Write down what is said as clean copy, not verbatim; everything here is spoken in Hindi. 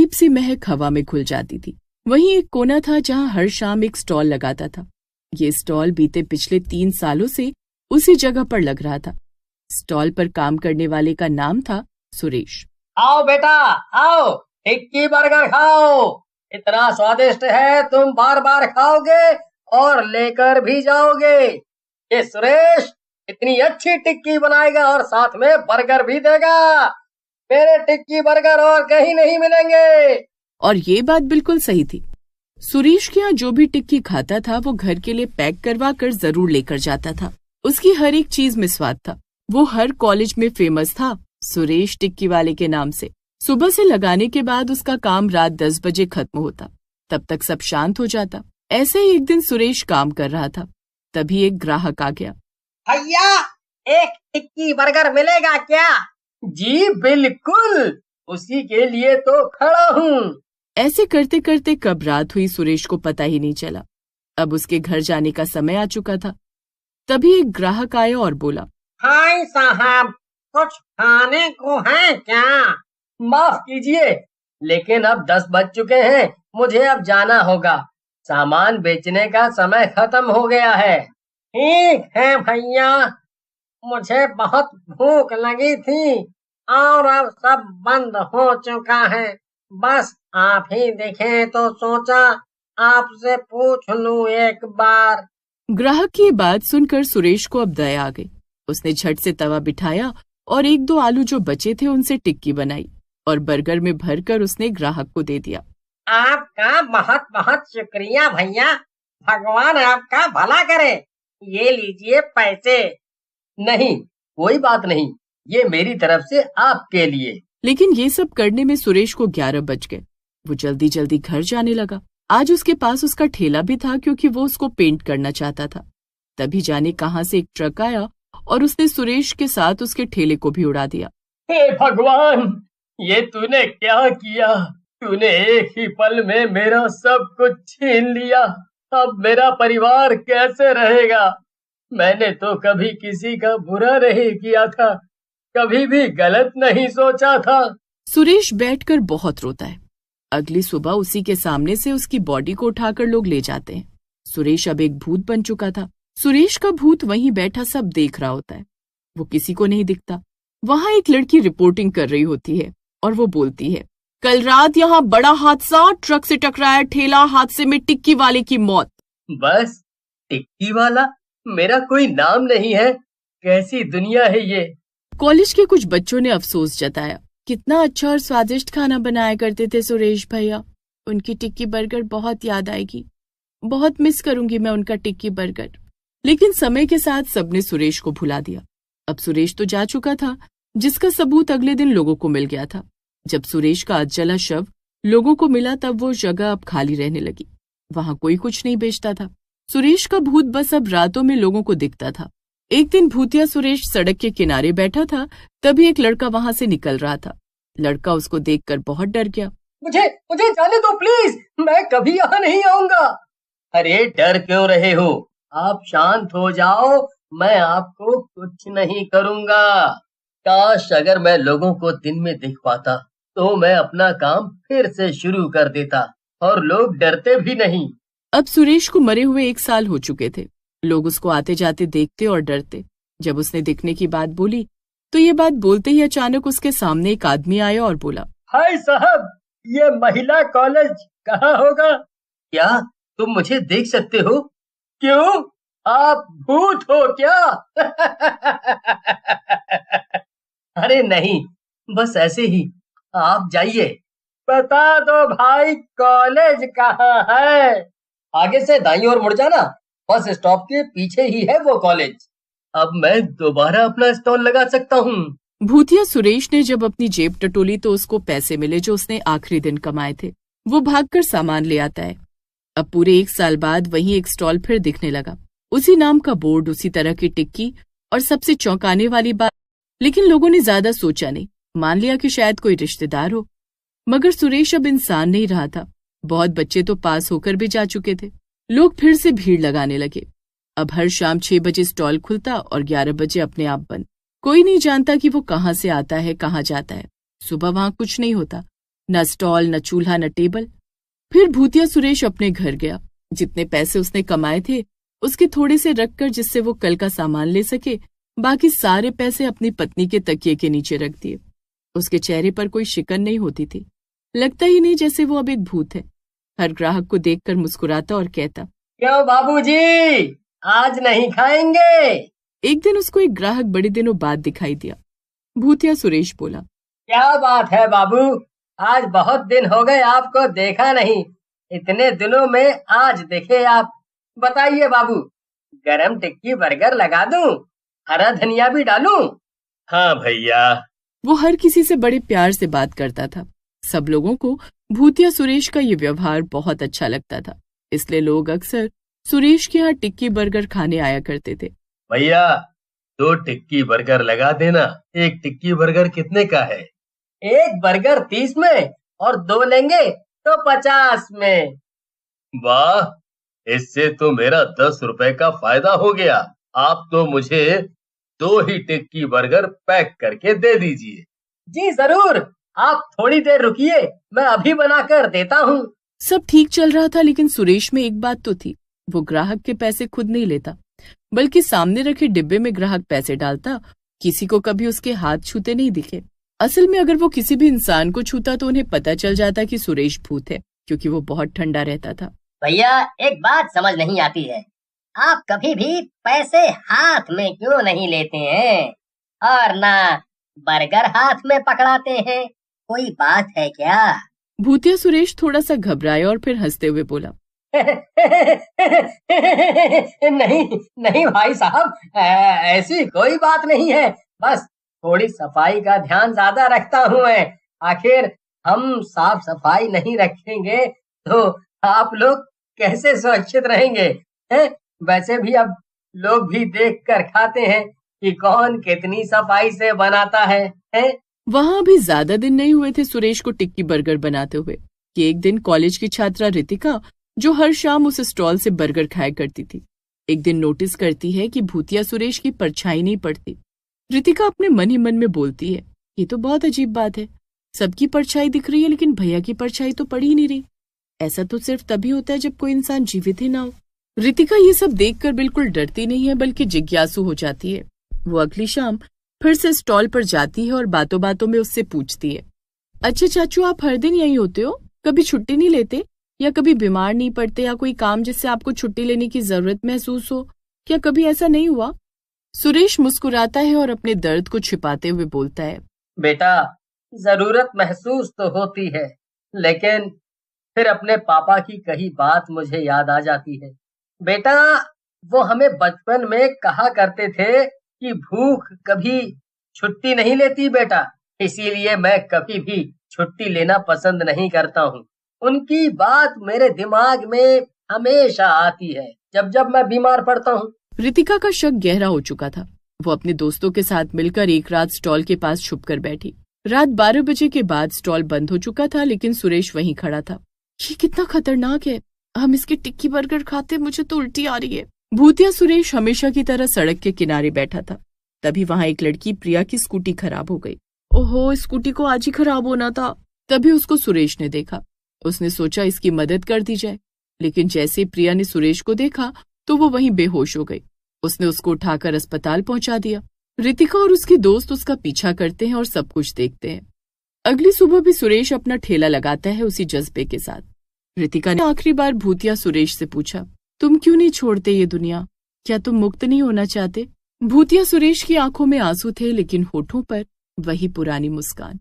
अजीब सी महक हवा में घुल जाती थी। वहीं एक कोना था जहां हर शाम एक स्टॉल लगाता था। ये स्टॉल बीते पिछले 3 सालों से उसी जगह पर लग रहा था। स्टॉल पर काम करने वाले का नाम था सुरेश। आओ बेटा, आओ, टिक्की बर्गर खाओ। इतना स्वादिष्ट है, तुम बार बार खाओगे और लेकर भी जाओगे। ये सुरेश इतनी अच्छी टिक्की बनाएगा और साथ में बर्गर भी देगा। मेरे टिक्की बर्गर और कहीं नहीं मिलेंगे। और ये बात बिल्कुल सही थी। सुरेश के यहाँ जो भी टिक्की खाता था वो घर के लिए पैक करवा कर जरूर लेकर जाता था। उसकी हर एक चीज में स्वाद था। वो हर कॉलेज में फेमस था सुरेश टिक्की वाले के नाम से। सुबह से लगाने के बाद उसका काम रात 10 बजे खत्म होता। तब तक सब शांत हो जाता। ऐसे ही एक दिन सुरेश काम कर रहा था, तभी एक ग्राहक आ गया। भैया, एक टिक्की बर्गर मिलेगा क्या? जी बिल्कुल, उसी के लिए तो खड़ा हूँ। ऐसे करते करते कब रात हुई सुरेश को पता ही नहीं चला। अब उसके घर जाने का समय आ चुका था। तभी एक ग्राहक आया और बोला, हाय साहब, कुछ खाने को है क्या? माफ कीजिए, लेकिन अब 10 बज चुके हैं, मुझे अब जाना होगा। सामान बेचने का समय खत्म हो गया है। ठीक है भैया, मुझे बहुत भूख लगी थी और अब सब बंद हो चुका है। बस आप ही देखें तो सोचा आपसे पूछ लूं एक बार। ग्राहक की बात सुनकर सुरेश को अब दया आ गई। उसने झट से तवा बिठाया और 1-2 आलू जो बचे थे उनसे टिक्की बनाई और बर्गर में भरकर उसने ग्राहक को दे दिया। आपका बहुत बहुत शुक्रिया भैया, भगवान आपका भला करे। ये लीजिए पैसे। नहीं, कोई बात नहीं, ये मेरी तरफ से आपके लिए। लेकिन ये सब करने में सुरेश को 11 बज गए। वो जल्दी जल्दी घर जाने लगा। आज उसके पास उसका ठेला भी था क्योंकि वो उसको पेंट करना चाहता था। तभी जाने कहां से एक ट्रक आया और उसने सुरेश के साथ उसके ठेले को भी उड़ा दिया। हे भगवान, ये तूने क्या किया? तूने एक ही पल में मेरा सब कुछ छीन लिया। अब मेरा परिवार कैसे रहेगा? मैंने तो कभी किसी का बुरा नहीं किया था, कभी भी गलत नहीं सोचा था। सुरेश बैठकर बहुत रोता है। अगली सुबह उसी के सामने से उसकी बॉडी को उठाकर लोग ले जाते हैं। सुरेश अब एक भूत बन चुका था। सुरेश का भूत वहीं बैठा सब देख रहा होता है। वो किसी को नहीं दिखता। वहां एक लड़की रिपोर्टिंग कर रही होती है और वो बोलती है, कल रात यहाँ बड़ा हादसा, ट्रक से टकराया ठेला, हादसे में टिक्की वाले की मौत। बस टिक्की वाला? मेरा कोई नाम नहीं है। कैसी दुनिया है ये? कॉलेज के कुछ बच्चों ने अफसोस जताया। कितना अच्छा और स्वादिष्ट खाना बनाया करते थे सुरेश भैया। उनकी टिक्की बर्गर बहुत याद आएगी। बहुत मिस करूंगी मैं उनका टिक्की बर्गर। लेकिन समय के साथ सबने सुरेश को भुला दिया। अब सुरेश तो जा चुका था, जिसका सबूत अगले दिन लोगों को मिल गया था। जब सुरेश का अधजला शव लोगों को मिला तब वो जगह अब खाली रहने लगी। वहां कोई कुछ नहीं बेचता था। सुरेश का भूत बस अब रातों में लोगों को दिखता था। एक दिन भूतिया सुरेश सड़क के किनारे बैठा था, तभी एक लड़का वहां से निकल रहा था। लड़का उसको देखकर बहुत डर गया। मुझे मुझे जाने दो प्लीज, मैं कभी यहाँ नहीं आऊंगा। अरे डर क्यों रहे हो? आप शांत हो जाओ, मैं आपको कुछ नहीं करूंगा। काश अगर मैं लोगों को दिन में देख पाता तो मैं अपना काम फिर से शुरू कर देता और लोग डरते भी नहीं। अब सुरेश को मरे हुए 1 साल हो चुके थे। लोग उसको आते जाते देखते और डरते। जब उसने दिखने की बात बोली तो ये बात बोलते ही अचानक उसके सामने एक आदमी आया और बोला, हाय साहब, ये महिला कॉलेज कहाँ होगा? क्या तुम मुझे देख सकते हो? क्यों, आप भूत हो क्या? अरे नहीं, बस ऐसे ही। आप जाइए। बता दो भाई, कॉलेज कहाँ है? आगे से दाईं ओर मुड़ जाना, बस स्टॉप के पीछे ही है वो कॉलेज। अब मैं दोबारा अपना स्टॉल लगा सकता हूँ। भूतिया सुरेश ने जब अपनी जेब टटोली तो उसको पैसे मिले जो उसने आखिरी दिन कमाए थे। वो भागकर सामान ले आता है। अब पूरे 1 साल बाद वहीं एक स्टॉल फिर दिखने लगा। उसी नाम का बोर्ड, उसी तरह की टिक्की और सबसे चौंकाने वाली बात, लेकिन लोगों ने ज्यादा सोचा नहीं। मान लिया कि शायद कोई रिश्तेदार हो। मगर सुरेश अब इंसान नहीं रहा था। बहुत बच्चे तो पास होकर भी जा चुके थे। लोग फिर से भीड़ लगाने लगे। अब हर शाम 6 बजे स्टॉल खुलता और 11 बजे अपने आप बंद। कोई नहीं जानता कि वो कहाँ से आता है, कहाँ जाता है। सुबह वहां कुछ नहीं होता, न स्टॉल, न चूल्हा, न टेबल। फिर भूतिया सुरेश अपने घर गया। जितने पैसे उसने कमाए थे उसके थोड़े से रखकर, जिससे वो कल का सामान ले सके, बाकी सारे पैसे अपनी पत्नी के तकिए के नीचे रख दिए। उसके चेहरे पर कोई शिकन नहीं होती थी। लगता ही नहीं जैसे वो अब एक भूत है। हर ग्राहक को देखकर मुस्कुराता और कहता, क्यों बाबूजी, आज नहीं खाएंगे? एक दिन उसको एक ग्राहक बड़े दिनों बाद दिखाई दिया। भूतिया सुरेश बोला, क्या बात है बाबू, आज बहुत दिन हो गए आपको देखा नहीं। इतने दिनों में आज देखे आप। बताइए बाबू, गरम टिक्की बर्गर लगा दूं? हरा धनिया भी डालूं? हाँ भैया। वो हर किसी से बड़े प्यार से बात करता था। सब लोगों को भूतिया सुरेश का ये व्यवहार बहुत अच्छा लगता था, इसलिए लोग अक्सर सुरेश के यहाँ टिक्की बर्गर खाने आया करते थे। भैया 2 टिक्की बर्गर लगा देना। एक टिक्की बर्गर कितने का है? एक बर्गर 30 में और 2 लेंगे तो 50 में। वाह, इससे तो मेरा 10 रुपए का फायदा हो गया। आप तो मुझे 2 ही टिक्की बर्गर पैक करके दे दीजिए। जी जरूर, आप थोड़ी देर रुकिए, मैं अभी बनाकर देता हूँ। सब ठीक चल रहा था, लेकिन सुरेश में एक बात तो थी, वो ग्राहक के पैसे खुद नहीं लेता, बल्कि सामने रखे डिब्बे में ग्राहक पैसे डालता। किसी को कभी उसके हाथ छूते नहीं दिखे। असल में अगर वो किसी भी इंसान को छूता तो उन्हें पता चल जाता कि सुरेश भूत है, क्योंकि वो बहुत ठंडा रहता था। भैया एक बात समझ नहीं आती है, आप कभी भी पैसे हाथ में क्यों नहीं लेते हैं और ना बर्गर हाथ में पकड़ाते हैं? कोई बात है क्या? भूतिया सुरेश थोड़ा सा घबराया और फिर हंसते हुए बोला, नहीं नहीं भाई साहब, ऐसी कोई बात नहीं है। बस थोड़ी सफाई का ध्यान ज्यादा रखता हूँ मैं। आखिर हम साफ सफाई नहीं रखेंगे तो आप लोग कैसे सुरक्षित रहेंगे? हैं? वैसे भी अब लोग भी देख कर खाते हैं कि कौन कितनी सफाई से बनाता है, हैं? वहां भी ज्यादा दिन नहीं हुए थे सुरेश को टिक्की बर्गर बनाते हुए कि एक दिन कॉलेज की छात्रा रितिका, जो हर शाम उस स्टॉल से बर्गर खाया करती थी, एक दिन नोटिस करती है कि भूतिया सुरेश की परछाई नहीं पड़ती। रितिका अपने मन ही मन में बोलती है, ये तो बहुत अजीब बात है, सबकी परछाई दिख रही है लेकिन भैया की परछाई तो पड़ ही नहीं रही। ऐसा तो सिर्फ तभी होता है जब कोई इंसान जीवित ही ना हो। रितिका ये सब देखकर बिल्कुल डरती नहीं है, बल्कि जिज्ञासु हो जाती है। वो अगली शाम फिर से स्टॉल पर जाती है और बातों बातों में उससे पूछती है, अच्छा चाचू, आप हर दिन यहीं होते हो? कभी छुट्टी नहीं लेते? या कभी बीमार नहीं पड़ते, या कोई काम जिससे आपको छुट्टी लेने की जरूरत महसूस हो? क्या कभी ऐसा नहीं हुआ? सुरेश मुस्कुराता है और अपने दर्द को छिपाते हुए बोलता है, बेटा, जरूरत महसूस तो होती है, लेकिन फिर अपने पापा की कही बात मुझे याद आ जाती है। बेटा, वो हमें बचपन में कहा करते थे कि भूख कभी छुट्टी नहीं लेती बेटा, इसीलिए मैं कभी भी छुट्टी लेना पसंद नहीं करता हूँ। उनकी बात मेरे दिमाग में हमेशा आती है जब जब मैं बीमार पड़ता हूँ। रितिका का शक गहरा हो चुका था। वो अपने दोस्तों के साथ मिलकर एक रात स्टॉल के पास छुपकर बैठी। रात 12 बजे के बाद स्टॉल बंद हो चुका था, लेकिन सुरेश वहीं खड़ा था। ये कितना खतरनाक है, हम इसके टिक्की बर्गर खाते, मुझे तो उल्टी आ रही है। भूतिया सुरेश हमेशा की तरह सड़क के किनारे बैठा था। तभी वहां एक लड़की प्रिया की स्कूटी खराब हो गई। ओहो, स्कूटी को आज ही खराब होना था। तभी उसको सुरेश ने देखा। उसने सोचा इसकी मदद कर दी जाए, लेकिन जैसे प्रिया ने सुरेश को देखा तो वो वहीं बेहोश हो गई। उसने उसको उठाकर अस्पताल पहुंचा दिया। रितिका और उसके दोस्त उसका पीछा करते हैं और सब कुछ देखते हैं। अगली सुबह भी सुरेश अपना ठेला लगाता है उसी जज्बे के साथ। रितिका ने आखिरी बार भूतिया सुरेश से पूछा, तुम क्यों नहीं छोड़ते ये दुनिया? क्या तुम मुक्त नहीं होना चाहते? भूतिया सुरेश की आंखों में आंसू थे, लेकिन होठों पर वही पुरानी मुस्कान।